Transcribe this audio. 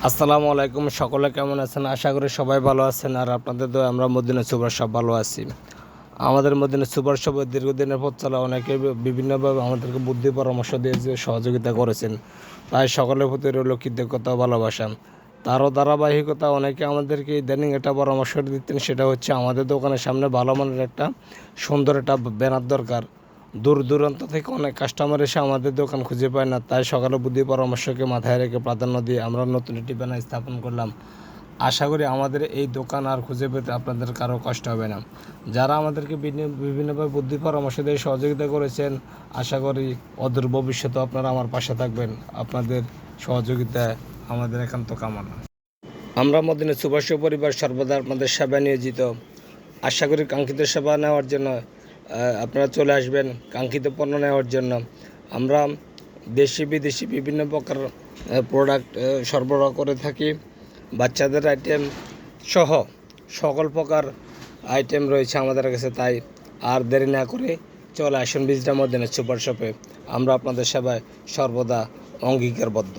আসসালামু আলাইকুম, সকলে কেমন আছেন? আশা করি সবাই ভালো আছেন। আর আপনাদের তো আমরা মদিনা সুপার শপ ভালো আছি। আমাদের মদিনা সুপার শপে দীর্ঘদিনের পথ চলা অনেকে বিভিন্নভাবে আমাদেরকে বুদ্ধি পরামর্শ দিয়ে যে সহযোগিতা করেছেন, তাই সকলের প্রতি রইল কৃতজ্ঞতা ও ভালোবাসা। তারও ধারাবাহিকতা অনেকে আমাদেরকে ইদানিং একটা পরামর্শ দিতেন, সেটা হচ্ছে আমাদের দোকানের সামনে ভালো মানের একটা সুন্দর একটা ব্যানার দরকার। দূর দূরান্ত থেকে অনেক কাস্টমার এসে আমাদের দোকান খুঁজে পায় না, তাই সকালে বুদ্ধি পরামর্শকে মাথায় রেখে প্রাধান্য দিয়ে আমরা নতুন একটি ব্যানার স্থাপন করলাম। আশা করি আমাদের এই দোকান আর খুঁজে পেতে আপনাদের কারো কষ্ট হবে না। যারা আমাদেরকে বিভিন্নভাবে বুদ্ধি পরামর্শ দিয়ে সহযোগিতা করেছেন, আশা করি অদূর ভবিষ্যতে আপনারা আমার পাশে থাকবেন। আপনাদের সহযোগিতা আমাদের একান্ত কামনা। আমরা মদিনা সুপার শপ পরিবার সর্বদা আপনাদের সেবা নিয়োজিত। আশা করি কাঙ্ক্ষিত সেবা নেওয়ার জন্য আপনারা চলে আসবেন, কাঙ্ক্ষিত পণ্য নেওয়ার জন্য। আমরা দেশি বিদেশি বিভিন্ন প্রকার প্রোডাক্ট সরবরাহ করে থাকি। বাচ্চাদের আইটেম সহ সকল প্রকার আইটেম রয়েছে আমাদের কাছে, তাই আর দেরি না করে চলে আসুন মদিনা সুপার শপে। আমরা আপনাদের সেবায় সর্বদা অঙ্গীকারবদ্ধ।